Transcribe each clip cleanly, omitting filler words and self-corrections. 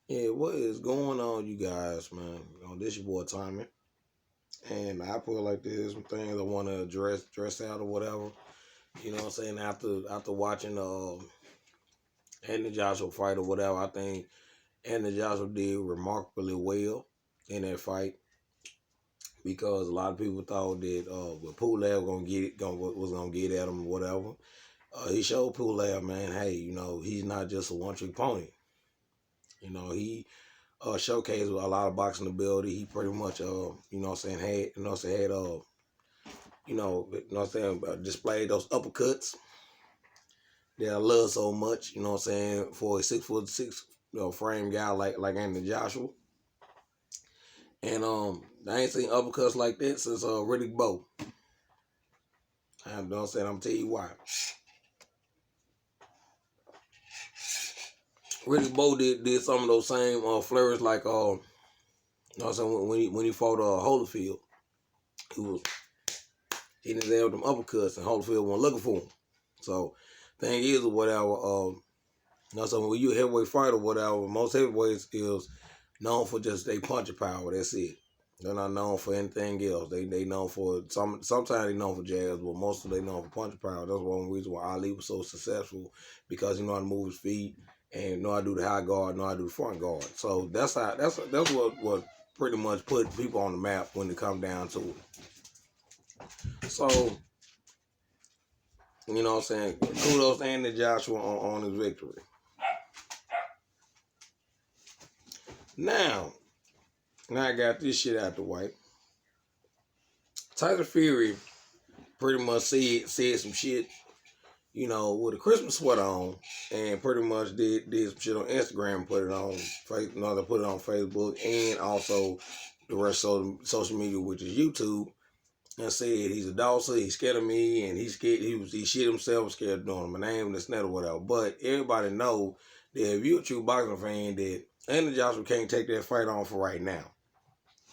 Yeah, what is going on, you guys, man? This your boy Tommy, and I put it like this: some things I want to address out or whatever. You know what I'm saying? After watching Anthony Joshua fight or whatever, I think Anthony Joshua did remarkably well in that fight because a lot of people thought that with Pulev was gonna get at him or whatever. He showed Pulev, man, hey, he's not just a one-trick pony. He showcased a lot of boxing ability. He pretty much, displayed those uppercuts that I love so much, for a 6'6", frame guy like Anthony Joshua. And I ain't seen uppercuts like that since Riddick Bowe. I'm gonna tell you why. Riddick Bowe did some of those same flurries like when he fought Holyfield. He was hitting his head with them uppercuts, and Holyfield wasn't looking for him. So, thing is, or whatever, when you a heavyweight fighter, whatever, most heavyweights is known for just their punching power. That's it. They're not known for anything else. They known for sometimes they known for jabs, but most of they known for punching power. That's one reason why Ali was so successful, because he know how to move his feet and know how to do the high guard, know how to do the front guard. So that's what pretty much put people on the map when it come down to it. So, you know what I'm saying? Kudos to Anthony Joshua on his victory. Now I got this shit out the way. Tyson Fury pretty much said some shit, with a Christmas sweater on, and pretty much did some shit on Instagram and put it on Facebook and also the rest of social media, which is YouTube, and said he's a dosser, he's scared of me, and he shit himself, scared of doing my name, this, that, or whatever. But everybody know that if you're a true boxing fan, that Anthony Joshua can't take that fight on for right now.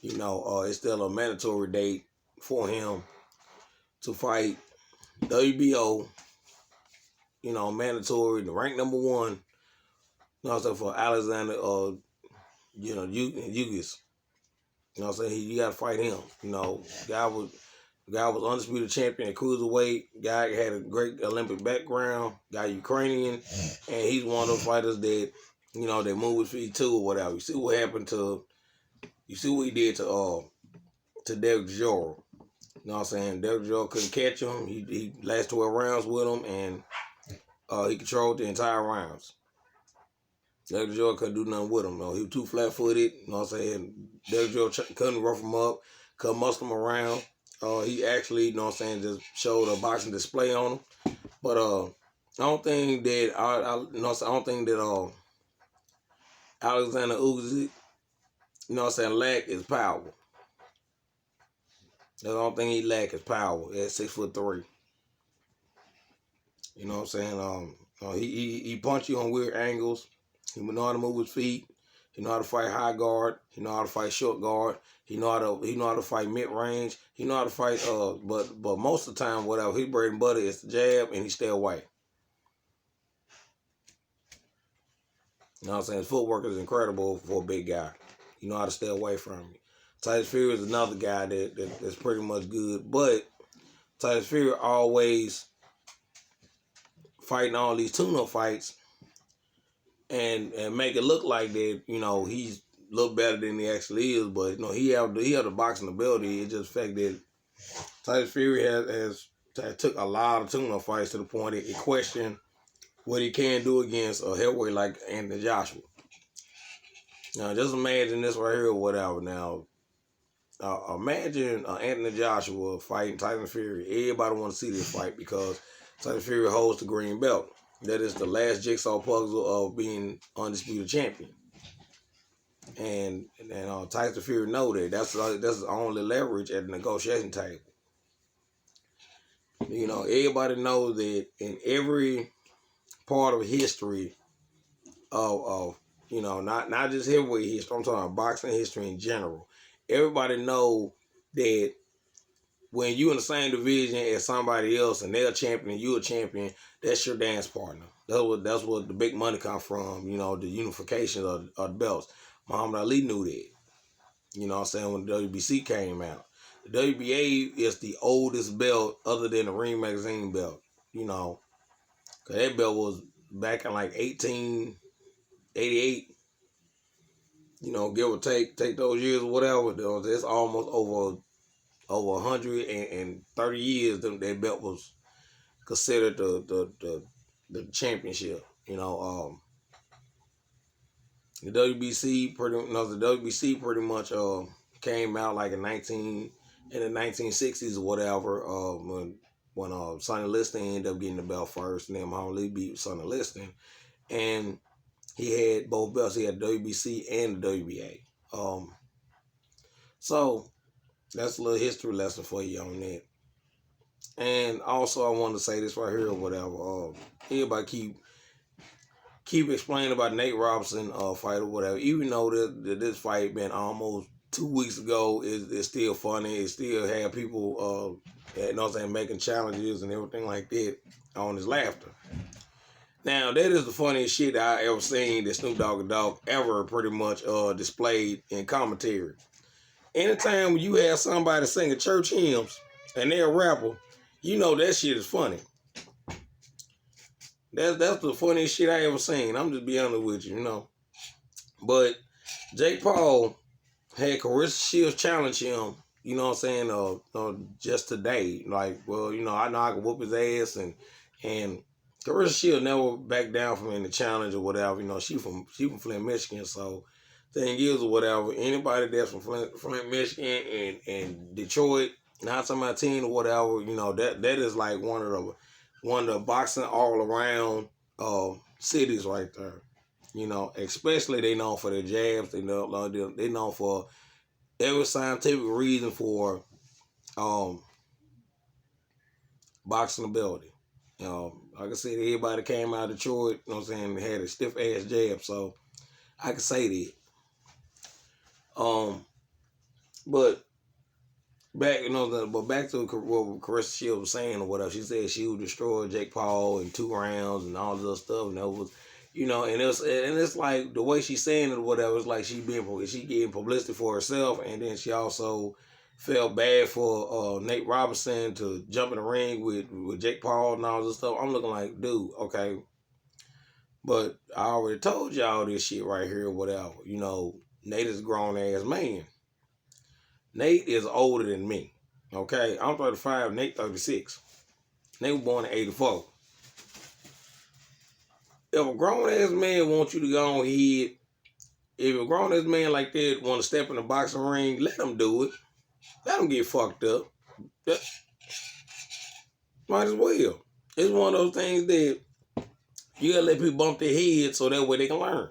It's still a mandatory date for him to fight WBO, mandatory, the rank number one, for Alexander, Ugas. You know what I'm saying? You got to fight him. Guy was undisputed champion at cruiserweight. Guy had a great Olympic background. Guy Ukrainian, and he's one of those fighters that, they move his feet too or whatever. You see what happened to, you see what he did to Derek Chisora. You know what I'm saying? Derek Chisora couldn't catch him. He last 12 rounds with him, and he controlled the entire rounds. Derek Chisora couldn't do nothing with him. He was too flat-footed. You know what I'm saying? Derek Chisora couldn't rough him up, couldn't muscle him around. He actually, just showed a boxing display on him. But I don't think that Alexander Usyk, lack his power. The only thing he lack is power at 6'3". You know what I'm saying? He punch you on weird angles. He know how to move his feet. He know how to fight high guard. He know how to fight short guard. He know how to fight mid range. He know how to fight. But most of the time, whatever his bread and butter is the jab, and he stay away. You know what I'm saying? His footwork is incredible for a big guy. You know how to stay away from you. Tyson Fury is another guy that's pretty much good, but Tyson Fury always fighting all these tune-up fights and make it look like that, he's a little better than he actually is, but he have the boxing ability. It's just the fact that Tyson Fury has took a lot of tune-up fights to the point that it questioned what he can do against a heavyweight like Anthony Joshua. Now, just imagine this right here or whatever. Now, imagine Anthony Joshua fighting Tyson Fury. Everybody want to see this fight because Tyson Fury holds the green belt. That is the last jigsaw puzzle of being undisputed champion. And Tyson Fury know that. That's the only leverage at the negotiation table. Everybody knows that in every part of history of not just heavyweight history, I'm talking about boxing history in general. Everybody know that when you in the same division as somebody else and they're a champion and you're a champion, that's your dance partner. That's what the big money come from. You know, the unification of the belts. Muhammad Ali knew that. You know what I'm saying, when the WBC came out. The WBA is the oldest belt other than the Ring Magazine belt. You know, cause that belt was back in like 1888. You know, give or take those years or whatever. It's almost over 130 years that belt was considered the championship. You know, the WBC pretty much came out like in the 1960s or whatever. When Sonny Liston ended up getting the belt first, and then Muhammad Ali beat Sonny Liston, and he had both belts. He had the WBC and the WBA. So that's a little history lesson for you on that. And also, I wanted to say this right here or whatever. Everybody keep explaining about Nate Robinson fight or whatever. Even though this fight been almost 2 weeks ago, it's still funny. It still have people, you know what I'm saying, making challenges and everything like that on his laughter. Now, that is the funniest shit I ever seen that Snoop Dogg ever pretty much displayed in commentary. Anytime you have somebody singing church hymns and they're a rapper, you know that shit is funny. That's the funniest shit I ever seen. I'm just being honest with you, you know. But Jake Paul had Carissa Shields challenge him, you know what I'm saying, just today. Like, well, you know I can whoop his ass, and Carissa Shields never backed down from any challenge or whatever. You know, she from Flint, Michigan, so thing is or whatever, anybody that's from Flint, Michigan and Detroit, 9 times out of 10 or whatever, you know, that is like one of the boxing all around cities right there. You know, especially they known for their jabs. They known for every scientific reason for boxing ability. You know, like I said, everybody came out of Detroit, you know what I'm saying, had a stiff ass jab, so I can say that. But back, you know, back to what Carissa Shields was saying or whatever. She said she would destroy Jake Paul in 2 rounds and all this other stuff, and that was, you know, and it's like the way she's saying it or whatever. It's like she getting publicity for herself, and then she also felt bad for Nate Robinson to jump in the ring with Jake Paul and all this stuff. I'm looking like, dude, okay, but I already told y'all this shit right here or whatever. You know, Nate is a grown ass man. Nate is older than me. Okay, I'm 35, Nate 36. Nate was born in 84. If a grown ass man wants you to go on ahead, if a grown ass man like that want to step in the boxing ring, let him do it. Let him get fucked up. Might as well. It's one of those things that you gotta let people bump their head so that way they can learn.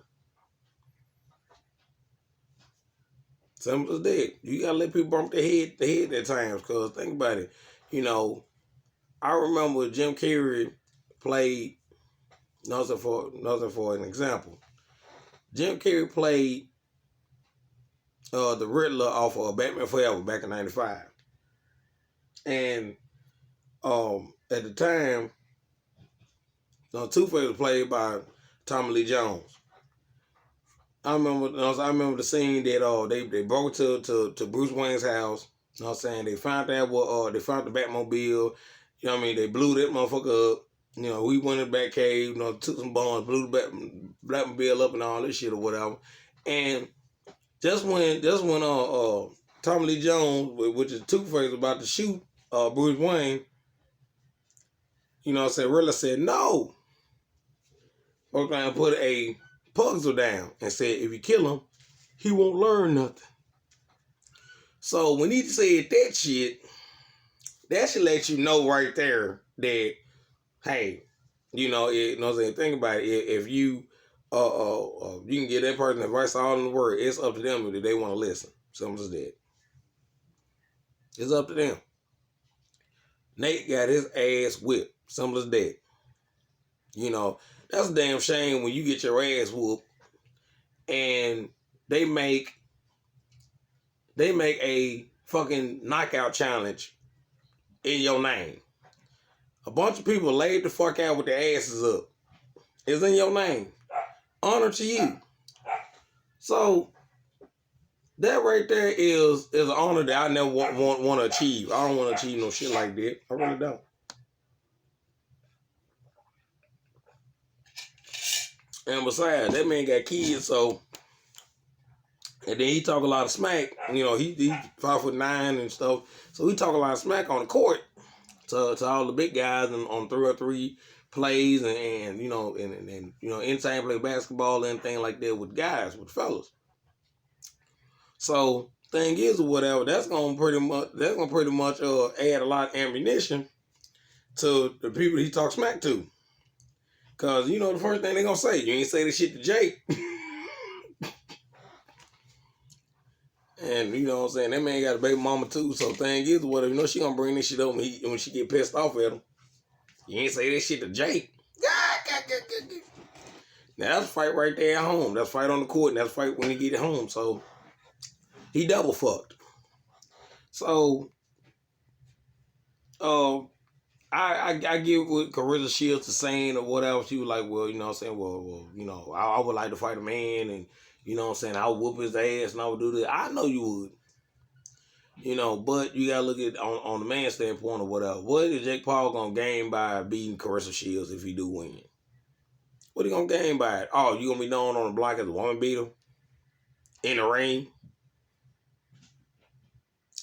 Simple as that. You gotta let people bump their head at times, cause think about it. You know, I remember Jim Carrey played, nothing for an example. Jim Carrey played the Riddler off of Batman Forever back in '95. And at the time, Two-Face was played by Tommy Lee Jones. I remember the scene that they broke to Bruce Wayne's house. You know what I'm saying? They found they found the Batmobile. You know what I mean? They blew that motherfucker up. You know, we went in the Batcave, you know, took some bombs, blew the Batmobile up and all this shit or whatever. And just when Tommy Lee Jones, which is Two-Face, about to shoot Bruce Wayne, you know what I'm saying, Riddler said no. We're going to put a puzzle down and said if you kill him, he won't learn nothing. So when he said that shit let you know right there that, hey, you know what I'm saying, think about it. If you you can give that person advice all in the world, it's up to them if they want to listen. Simple as that. It's up to them. Nate got his ass whipped. Simple as that. You know, that's a damn shame when you get your ass whooped and they make a fucking knockout challenge in your name. A bunch of people laid the fuck out with their asses up. It's in your name. Honor to you. So that right there is an honor that I never want to achieve. I don't want to achieve no shit like that. I really don't. And besides, that man got kids, so and then he talk a lot of smack. You know, he 5'9" and stuff. So he talk a lot of smack on the court to all the big guys and on 3-on-3 plays and you know and you know inside play basketball and anything like that with guys, with fellas. So thing is or whatever, that's gonna pretty much add a lot of ammunition to the people he talks smack to. Cause you know the first thing they gonna say, you ain't say this shit to Jake. And you know what I'm saying, that man got a baby mama too. So thing is, whatever, you know she gonna bring this shit up when she get pissed off at him. You ain't say this shit to Jake. Now that's a fight right there at home. That's a fight on the court, and that's a fight when he get it home. So he double fucked. So I get what Claressa Shields is saying or whatever. She was like, well, you know what I'm saying, well, you know, I would like to fight a man, and you know what I'm saying, I would whoop his ass and I would do this. I know you would. You know, but you gotta look at on the man standpoint or whatever. What is Jake Paul gonna gain by beating Claressa Shields if he do win? What he gonna gain by it? Oh, you gonna be known on the block as a woman beater in the ring?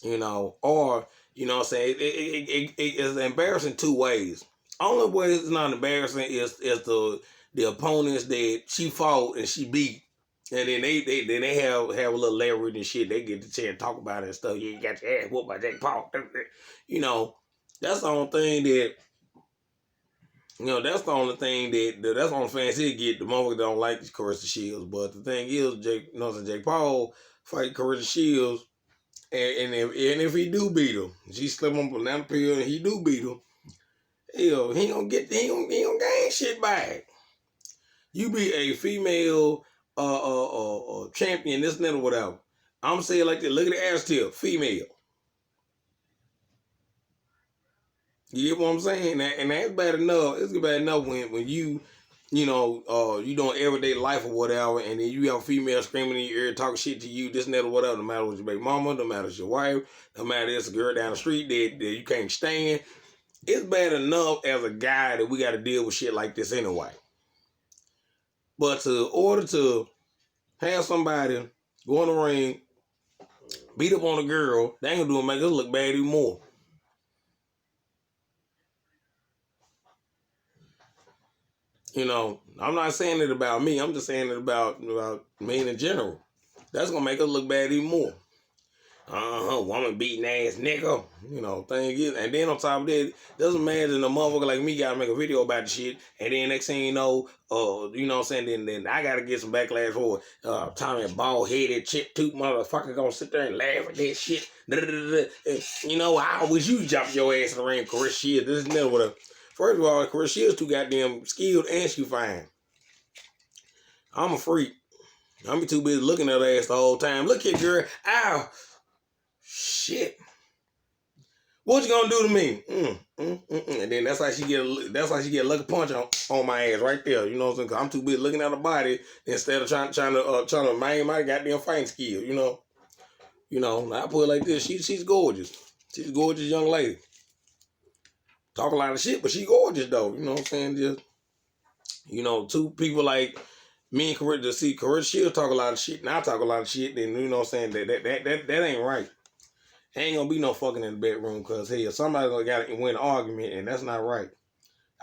You know, or you know what I'm saying, it's embarrassing two ways. Only way it's not embarrassing is the opponents that she fought and she beat. And then they have a little leverage and shit. They get the chance to talk about it and stuff. You got your ass whooped by Jake Paul. You know, that's the only thing that, you know, that's the only thing that's the only fans he get. The motherfucker don't like Claressa Shields. But the thing is, Jake Paul fight Claressa Shields, and if he do beat her, she slip on banana peel and he do beat her, hell, he ain't gonna gain shit back. You be a female champion, this and that or whatever. I'm saying like that. Look at the ass tip, female. You get what I'm saying? And that's bad enough. It's bad enough when you know, you doing everyday life or whatever, and then you have a female screaming in your ear, talking shit to you, this and that or whatever. No matter what your baby mama, no matter it's your wife, no matter it's a girl down the street that you can't stand. It's bad enough as a guy that we got to deal with shit like this anyway. But in order to have somebody go in the ring, beat up on a girl, they ain't gonna do it, make us look bad even more. You know, I'm not saying it about me. I'm just saying it about me in general. That's gonna make us look bad even more. Woman beating ass nigga. You know, thing is, and then on top of that, doesn't matter that a motherfucker like me gotta make a video about the shit, and then next thing you know what I'm saying, then I gotta get some backlash for it. Tommy bald headed chip tooth motherfucker gonna sit there and laugh at that shit. You know, I wish you jump your ass in the ring, Claressa Shields. This is never whatever. First of all, Claressa Shields too goddamn skilled and she fine. I'm a freak. I'm too busy looking at her ass the whole time. Look here, girl. Ow. Shit. What you gonna do to me? And then that's how she get a lucky punch on my ass right there. You know what I'm saying? Cause I'm too busy looking at her body instead of trying to mind my goddamn fighting skill. You know. I put it like this. She's gorgeous. She's a gorgeous young lady. Talk a lot of shit, but she gorgeous though. You know what I'm saying? Just, you know, two people like me and Claressa Shields talk a lot of shit, and I talk a lot of shit. Then you know what I'm saying? That ain't right. Ain't gonna be no fucking in the bedroom, cause hell, somebody gotta win an argument, and that's not right.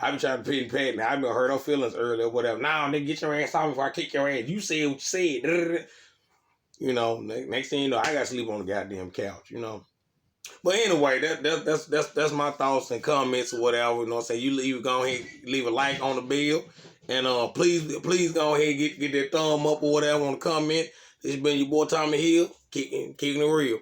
I been trying to pit and pat. Now I been hurt her feelings earlier, or whatever. Nah, nigga, get your ass off before I kick your ass. You said what you said. You know, next thing you know, I gotta sleep on the goddamn couch. You know. But anyway, that's my thoughts and comments or whatever. You know what I'm saying? You go ahead, leave a like on the bill. And please go ahead and get that thumb up or whatever on the comment. This has been your boy Tommy Hill, keeping it real.